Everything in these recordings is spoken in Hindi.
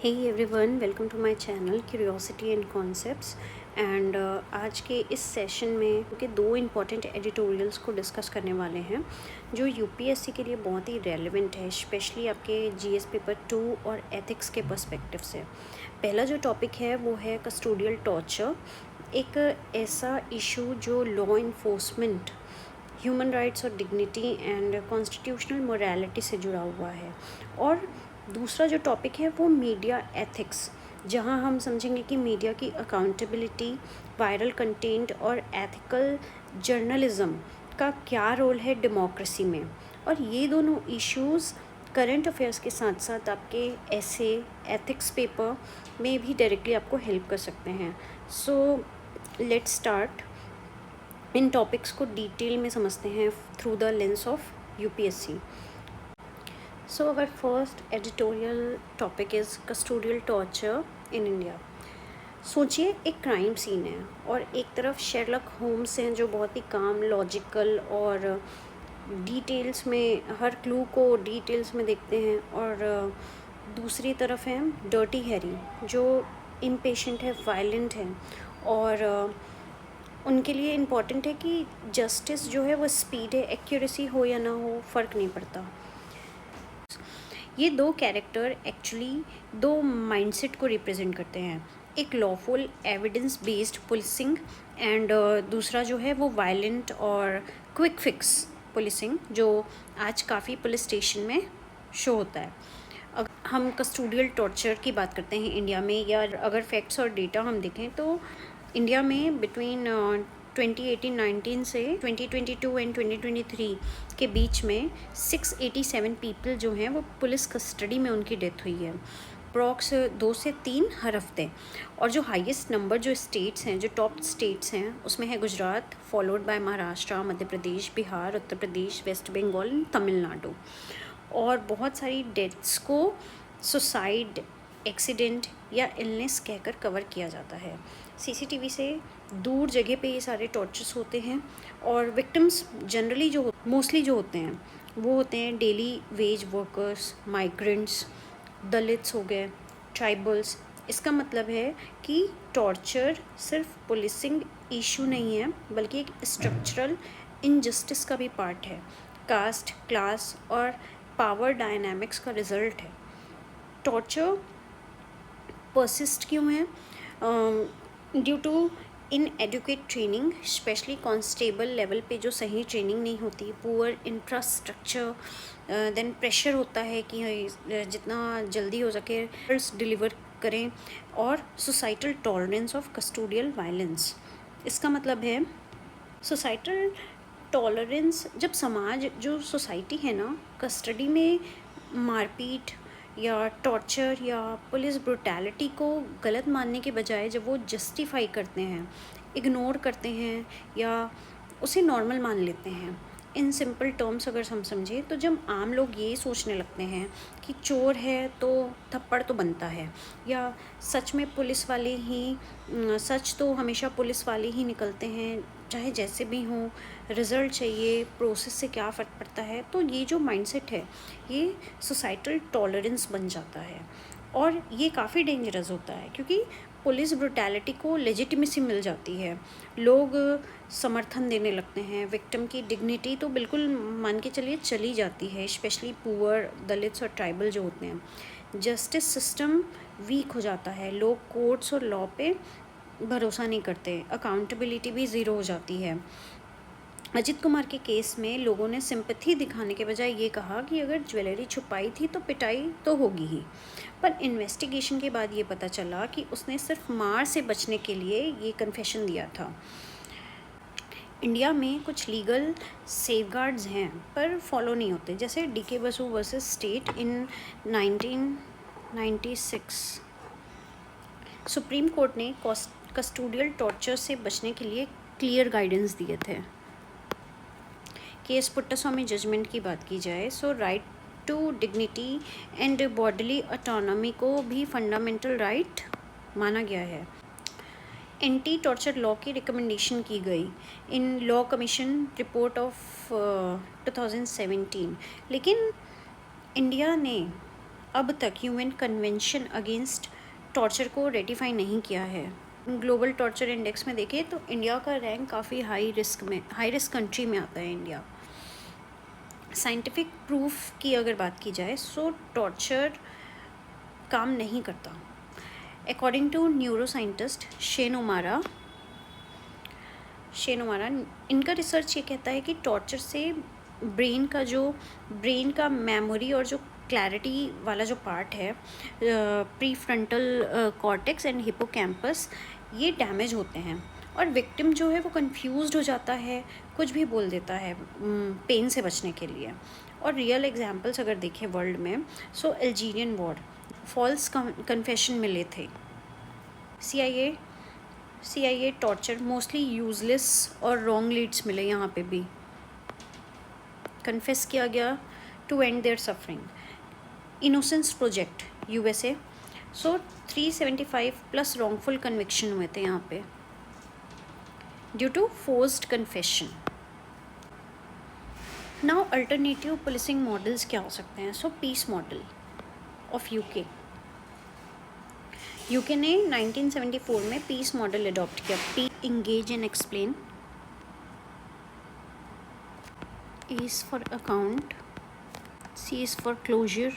Hey everyone, welcome to my channel curiosity and concepts. And आज के इस सेशन में के दो इम्पॉर्टेंट एडिटोरियल्स को डिस्कस करने वाले हैं जो यूपीएससी के लिए बहुत ही रेलेवेंट है, स्पेशली आपके जीएस पेपर 2 और एथिक्स के पर्सपेक्टिव से। पहला जो टॉपिक है वो है कस्टोडियल टॉर्चर, एक ऐसा इशू जो लॉ इन्फोर्समेंट, ह्यूमन राइट्स और डिग्निटी एंड कॉन्स्टिट्यूशनल मोरालिटी से जुड़ा हुआ है। और दूसरा जो टॉपिक है वो मीडिया एथिक्स, जहां हम समझेंगे कि मीडिया की अकाउंटेबिलिटी, वायरल कंटेंट और एथिकल जर्नलिज्म का क्या रोल है डेमोक्रेसी में। और ये दोनों इश्यूज़ करंट अफेयर्स के साथ साथ आपके ऐसे एथिक्स पेपर में भी डायरेक्टली आपको हेल्प कर सकते हैं। So let's start. In topics को डिटेल में समझते हैं through the lens of UPSC. So our first editorial topic is custodial torture in India. सोचिए, एक क्राइम सीन है और एक तरफ शेरलॉक होम्स हैं जो बहुत ही काम, लॉजिकल और डिटेल्स में हर क्लू को डिटेल्स में देखते हैं, और दूसरी तरफ है डर्टी हैरी जो इम्पेशेंट है, वायलेंट है, और उनके लिए इम्पॉर्टेंट है कि जस्टिस जो है वो स्पीड है, एक्यूरेसी हो या ना हो फ़र्क नहीं पड़ता। ये दो कैरेक्टर एक्चुअली दो माइंडसेट को रिप्रेजेंट करते हैं, एक lawful evidence based policing and दूसरा जो है वो वायलेंट और क्विक फिक्स पुलिसिंग जो आज काफ़ी पुलिस स्टेशन में शो होता है। अगर हम कस्टोडियल टॉर्चर की बात करते हैं इंडिया में, या अगर फैक्ट्स और डेटा हम देखें तो इंडिया में बिटवीन 2018-19 से 2022 एंड 2023 के बीच में 687 पीपल जो हैं वो पुलिस कस्टडी में उनकी डेथ हुई है, अप्रॉक्स 2 से 3 हर हफ्ते। और जो हाईएस्ट नंबर जो स्टेट्स हैं, जो टॉप स्टेट्स हैं, उसमें है Gujarat, followed by Maharashtra, Madhya Pradesh, Bihar, Uttar Pradesh, West Bengal, Tamil Nadu. और बहुत सारी डेथ्स को सुसाइड, एक्सीडेंट या इलनेस कहकर कवर किया जाता है। सीसीटीवी से दूर जगह पे ये सारे टॉर्चर्स होते हैं, और विक्टिम्स जनरली जो मोस्टली जो होते हैं वो होते हैं daily veg workers, migrants, Dalits हो गए, ट्राइबल्स। इसका मतलब है कि टॉर्चर सिर्फ पुलिसिंग इशू नहीं है, बल्कि एक स्ट्रक्चरल इनजस्टिस का भी पार्ट है, कास्ट, क्लास और पावर डायनामिक्स का रिजल्ट है। टॉर्चर परसिस्ट क्यों है? Due to inadequate training, specially constable level पे जो सही ट्रेनिंग नहीं होती, पुअर इंफ्रास्ट्रक्चर, देन प्रेशर होता है कि जितना जल्दी हो सके डिलीवर करें, और societal tolerance of custodial violence. इसका मतलब है सोसाइटल टॉलरेंस, जब समाज, जो सोसाइटी है ना, कस्टडी में मारपीट या टॉर्चर या पुलिस ब्रुटैलिटी को गलत मानने के बजाय जब वो जस्टिफाई करते हैं, इग्नोर करते हैं या उसे नॉर्मल मान लेते हैं। इन सिंपल टर्म्स अगर हम समझें तो जब आम लोग ये सोचने लगते हैं कि चोर है तो थप्पड़ तो बनता है, या सच में पुलिस वाले ही, सच तो हमेशा पुलिस वाले ही निकलते हैं, चाहे जैसे भी हों, रिज़ल्ट चाहिए, प्रोसेस से क्या फ़र्क पड़ता है, तो ये जो माइंडसेट है ये सोसाइटल टॉलरेंस बन जाता है। और ये काफ़ी डेंजरस होता है क्योंकि पुलिस ब्रुटैलिटी को लेजिटिमेसी मिल जाती है, लोग समर्थन देने लगते हैं, विक्टिम की डिग्निटी तो बिल्कुल मान के चलिए चली जाती है, स्पेशली पुअर, दलित्स और ट्राइबल जो होते हैं। जस्टिस सिस्टम वीक हो जाता है, लोग कोर्ट्स और लॉ पे भरोसा नहीं करते, अकाउंटेबिलिटी भी ज़ीरो हो जाती है। अजित कुमार के केस में लोगों ने सिंपैथी दिखाने के बजाय ये कहा कि अगर ज्वेलरी छुपाई थी तो पिटाई तो होगी ही, पर इन्वेस्टिगेशन के बाद ये पता चला कि उसने सिर्फ मार से बचने के लिए ये कन्फेशन दिया था। इंडिया में कुछ लीगल सेफगार्ड्स हैं पर फॉलो नहीं होते, जैसे DK Basu versus state in 1996। Supreme court ने कस्टोडियल टॉर्चर से बचने के लिए क्लियर गाइडेंस दिए थे। केस पुट्टास्वामी जजमेंट की बात की जाए, so right to dignity and bodily autonomy को भी फंडामेंटल राइट माना गया है। एंटी टॉर्चर लॉ की रिकमेंडेशन की गई in law commission report of 2017, लेकिन इंडिया ने अब तक यूएन कन्वेंशन अगेंस्ट टॉर्चर को रेटिफाई नहीं किया है। ग्लोबल टॉर्चर इंडेक्स में देखें तो इंडिया का रैंक काफ़ी हाई रिस्क कंट्री में आता है इंडिया। साइंटिफिक प्रूफ की अगर बात की जाए सो टॉर्चर काम नहीं करता। According to neuro scientist Shane O'Mara, इनका रिसर्च ये कहता है कि टॉर्चर से ब्रेन का मेमोरी और जो क्लैरिटी वाला जो पार्ट है, pre frontal cortex and hippocampus, ये डैमेज होते हैं और विक्टिम जो है वो कंफ्यूज्ड हो जाता है, कुछ भी बोल देता है पेन से बचने के लिए। और रियल एग्जांपल्स अगर देखें वर्ल्ड में so Algerian war, false confession मिले थे। CIA टॉर्चर मोस्टली यूजलेस और रॉन्ग लीड्स मिले, यहाँ पे भी कन्फेस किया गया to end their suffering. Innocence project USA, so 375 plus wrongful conviction हुए थे यहाँ पे due to forced confession. Now alternative policing models क्या हो सकते हैं? So peace model of UK ने 1974 में पीस मॉडल अडॉप्ट किया। P engage and explain, E is for account, C is for closure,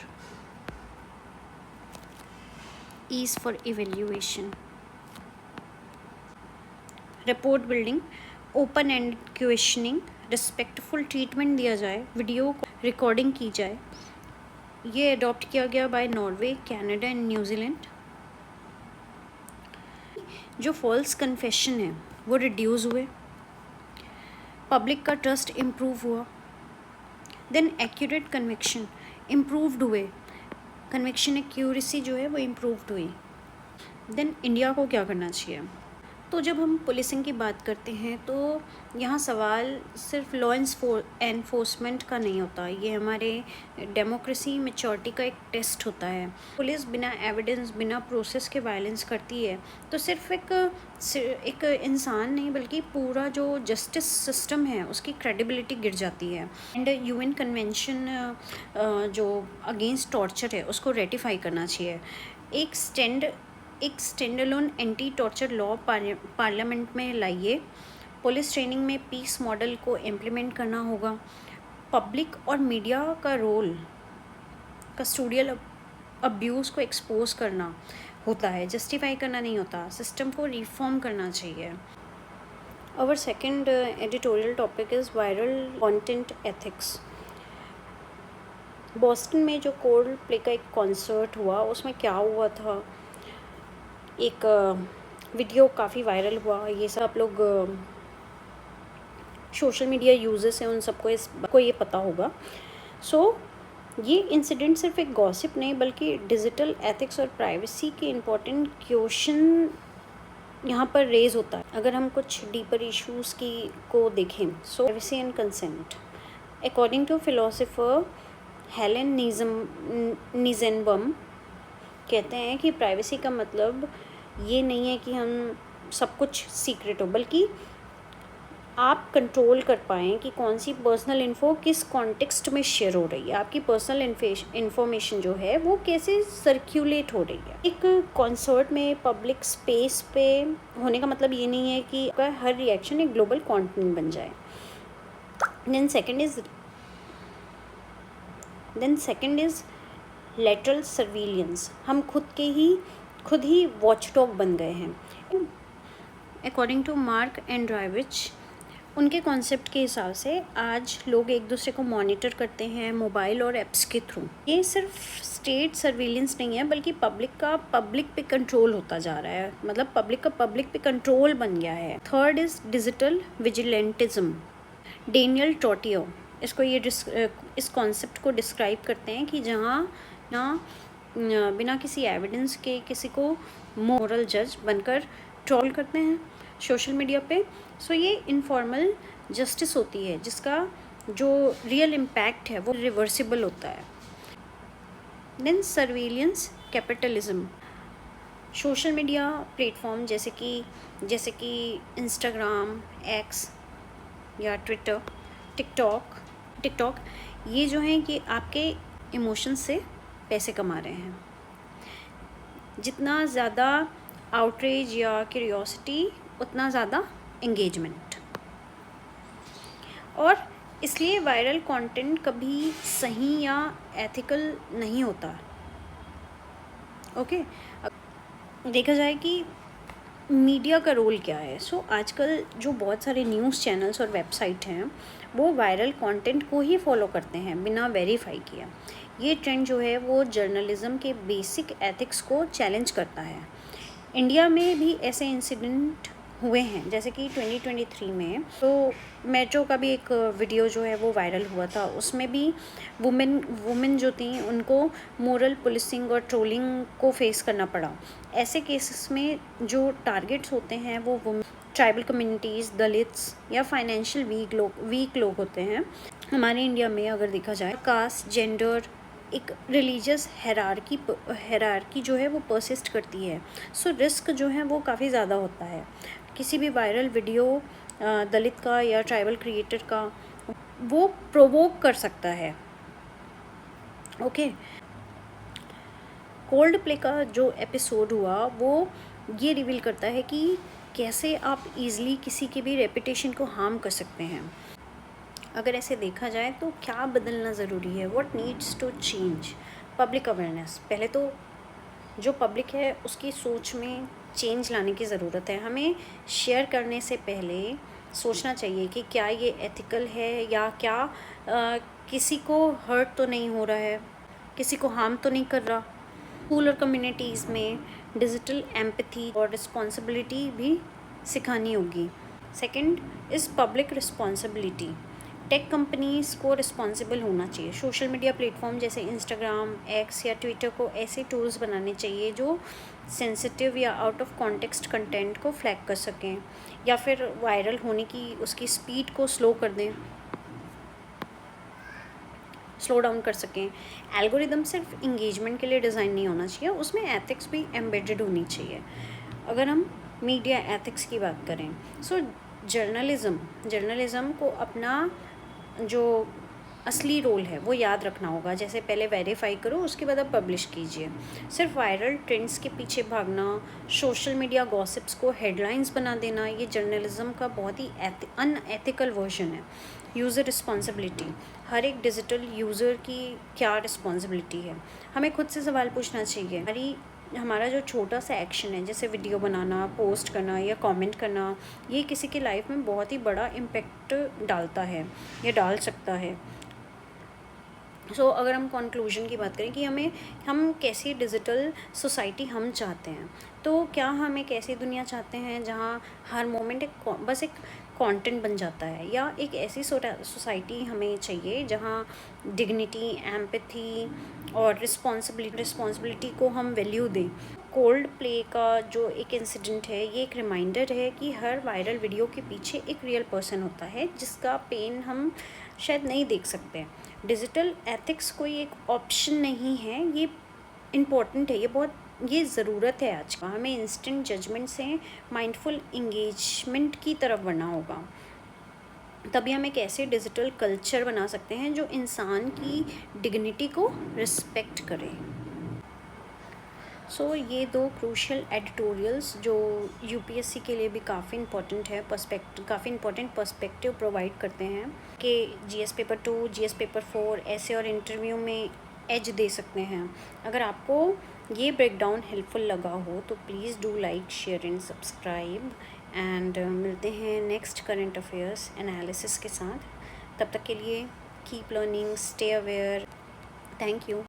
E is for evaluation. Report building, open and questioning, respectful treatment दिया जाए, वीडियो रिकॉर्डिंग की जाए। ये अडॉप्ट किया गया by Norway, Canada and New Zealand. जो फॉल्स कन्फेशन है वो रिड्यूस हुए, पब्लिक का ट्रस्ट इम्प्रूव हुआ। देन एक्यूरेट कन्विक्शन इम्प्रूव्ड हुए, कन्विक्शन एक्यूरेसी जो है वो इम्प्रूव्ड हुई। देन इंडिया को क्या करना चाहिए? तो जब हम पुलिसिंग की बात करते हैं तो यहाँ सवाल सिर्फ लॉ एनफोर्समेंट का नहीं होता, ये हमारे डेमोक्रेसी मैच्योरिटी का एक टेस्ट होता है। पुलिस बिना एविडेंस, बिना प्रोसेस के वायलेंस करती है तो सिर्फ एक इंसान नहीं बल्कि पूरा जो जस्टिस सिस्टम है उसकी क्रेडिबिलिटी गिर जाती है। एंड यूएन कन्वेंशन जो अगेंस्ट टॉर्चर है उसको रेटिफाई करना चाहिए। एक standalone anti torture law parliament में लाइए। पुलिस ट्रेनिंग में पीस मॉडल को इम्प्लीमेंट करना होगा। पब्लिक और मीडिया का रोल कस्टोडियल अब्यूज़ को एक्सपोज करना होता है, जस्टिफाई करना नहीं होता। सिस्टम को रिफॉर्म करना चाहिए। Our second editorial topic is viral content ethics. Boston में जो कोल्ड प्ले का एक कॉन्सर्ट हुआ उसमें क्या हुआ था, एक वीडियो काफ़ी वायरल हुआ। ये सब आप लोग सोशल मीडिया यूजर्स हैं, उन सबको ये पता होगा। सो ये इंसिडेंट सिर्फ एक गॉसिप नहीं बल्कि डिजिटल एथिक्स और प्राइवेसी के इम्पोर्टेंट क्वेश्चन यहाँ पर रेज होता है। अगर हम कुछ डीपर इश्यूज़ को देखें, so privacy and consent. According to philosopher Helen Nissenbaum कहते हैं कि प्राइवेसी का मतलब ये नहीं है कि हम सब कुछ सीक्रेट हो, बल्कि आप कंट्रोल कर पाएँ कि कौन सी पर्सनल इन्फो किस कॉन्टेक्स्ट में शेयर हो रही है। आपकी पर्सनल इन्फॉर्मेशन जो है वो कैसे सर्क्यूलेट हो रही है। एक कॉन्सर्ट में पब्लिक स्पेस पे होने का मतलब ये नहीं है कि आपका हर रिएक्शन एक ग्लोबल कंटेंट बन जाए। Then second is lateral surveillance. हम खुद ही वॉचडॉग बन गए हैं। अकॉर्डिंग टू मार्क एंड्राइविच, उनके कॉन्सेप्ट के हिसाब से आज लोग एक दूसरे को मॉनिटर करते हैं मोबाइल और ऐप्स के थ्रू। ये सिर्फ स्टेट सर्विलेंस नहीं है बल्कि पब्लिक पे कंट्रोल होता जा रहा है, मतलब पब्लिक पे कंट्रोल बन गया है। Third is digital vigilantism. Daniel टोटियो इस कॉन्सेप्ट को डिस्क्राइब करते हैं कि जहाँ बिना किसी एविडेंस के किसी को मोरल जज बनकर ट्रोल करते हैं सोशल मीडिया पे। सो ये इनफॉर्मल जस्टिस होती है जिसका जो रियल इम्पैक्ट है वो रिवर्सिबल होता है। Then surveillance capitalism. Social media platform जैसे कि इंस्टाग्राम, एक्स या ट्विटर, टिकटॉक, ये जो हैं कि आपके इमोशन से पैसे कमा रहे हैं। जितना ज़्यादा आउटरीच या क्यूरियोसिटी उतना ज़्यादा एंगेजमेंट। और इसलिए वायरल कंटेंट कभी सही या एथिकल नहीं होता। ओके, देखा जाए कि मीडिया का रोल क्या है। आजकल जो बहुत सारे न्यूज़ चैनल्स और वेबसाइट हैं वो वायरल कंटेंट को ही फॉलो करते हैं बिना वेरीफाई किया। ये ट्रेंड जो है वो जर्नलिज्म के बेसिक एथिक्स को चैलेंज करता है। इंडिया में भी ऐसे इंसिडेंट हुए हैं, जैसे कि 2023 में तो मेट्रो का भी एक वीडियो जो है वो वायरल हुआ था। उसमें भी वुमेन जो थी उनको मोरल पुलिसिंग और ट्रोलिंग को फेस करना पड़ा। ऐसे केसेस में जो टारगेट्स होते हैं वो वुमेन, ट्राइबल कम्युनिटीज़, दलित्स या फाइनेंशियल वीक लोग होते हैं। हमारे इंडिया में अगर देखा जाए कास्ट, जेंडर, एक रिलीजियस हेरारकी जो है वो परसिस्ट करती है। रिस्क जो है वो काफ़ी ज़्यादा होता है। किसी भी वायरल वीडियो दलित का या ट्राइबल क्रिएटर का वो प्रोवोक कर सकता है। ओके, कोल्ड प्ले का जो एपिसोड हुआ वो ये रिवील करता है कि कैसे आप इजीली किसी की भी रेपुटेशन को हार्म कर सकते हैं। अगर ऐसे देखा जाए तो क्या बदलना ज़रूरी है, what needs to change? Public awareness. पहले तो जो पब्लिक है उसकी सोच में चेंज लाने की ज़रूरत है। हमें शेयर करने से पहले सोचना चाहिए कि क्या ये एथिकल है या क्या किसी को हर्ट तो नहीं हो रहा है, किसी को हार्म तो नहीं कर रहा। स्कूल और कम्युनिटीज़ में डिजिटल एम्पैथी और रिस्पॉन्सिबिलिटी भी सिखानी होगी। Second is public responsibility. Tech companies को रिस्पॉन्सिबल होना चाहिए। सोशल मीडिया प्लेटफॉर्म जैसे इंस्टाग्राम, एक्स या ट्विटर को ऐसे टूल्स बनाने चाहिए जो सेंसिटिव या आउट ऑफ कॉन्टेक्स्ट कंटेंट को फ्लैग कर सकें या फिर वायरल होने की उसकी स्पीड को स्लो डाउन कर सकें। एल्गोरिदम सिर्फ इंगेजमेंट के लिए डिज़ाइन नहीं होना चाहिए, उसमें एथिक्स भी एम्बेडेड होनी चाहिए। अगर हम मीडिया एथिक्स की बात करें, जर्नलिज़म को अपना जो असली रोल है वो याद रखना होगा। जैसे पहले वेरीफाई करो, उसके बाद आप पब्लिश कीजिए। सिर्फ वायरल ट्रेंड्स के पीछे भागना, सोशल मीडिया गॉसिप्स को हेडलाइंस बना देना, ये जर्नलिज्म का बहुत ही अनएथिकल वर्जन है। User responsibility. हर एक डिजिटल यूज़र की क्या रिस्पॉन्सिबिलिटी है, हमें खुद से सवाल पूछना चाहिए। हमारा जो छोटा सा एक्शन है, जैसे वीडियो बनाना, पोस्ट करना या कमेंट करना, ये किसी की लाइफ में बहुत ही बड़ा इम्पेक्ट डालता है या डाल सकता है। अगर हम कंक्लूजन की बात करें कि हम कैसी डिजिटल सोसाइटी हम चाहते हैं, तो क्या हम एक ऐसी दुनिया चाहते हैं जहाँ हर मोमेंट बस एक कंटेंट बन जाता है, या एक ऐसी सोसाइटी हमें चाहिए जहाँ डिग्निटी, एम्पैथी और रिस्पॉन्सिबिलिटी को हम वैल्यू दें। कोल्ड प्ले का जो एक इंसिडेंट है ये एक रिमाइंडर है कि हर वायरल वीडियो के पीछे एक रियल पर्सन होता है जिसका पेन हम शायद नहीं देख सकते। डिजिटल एथिक्स कोई एक ऑप्शन नहीं है, ये इम्पोर्टेंट है, ये ज़रूरत है आज का। हमें इंस्टेंट जजमेंट से माइंडफुल इंगेजमेंट की तरफ बढ़ना होगा, तभी हम एक ऐसे डिजिटल कल्चर बना सकते हैं जो इंसान की डिग्निटी को रिस्पेक्ट करे। ये दो क्रूशियल एडिटोरियल्स जो यूपीएससी के लिए भी काफ़ी इंपॉर्टेंट है, काफ़ी इंपॉर्टेंट पर्सपेक्टिव प्रोवाइड करते हैं कि जीएस पेपर 2, जीएस पेपर 4 ऐसे और इंटरव्यू में एज दे सकते हैं। अगर आपको ये ब्रेकडाउन हेल्पफुल लगा हो तो please do like, share and subscribe. And मिलते हैं नेक्स्ट करंट अफेयर्स एनालिसिस के साथ। तब तक के लिए keep learning, stay aware. Thank you.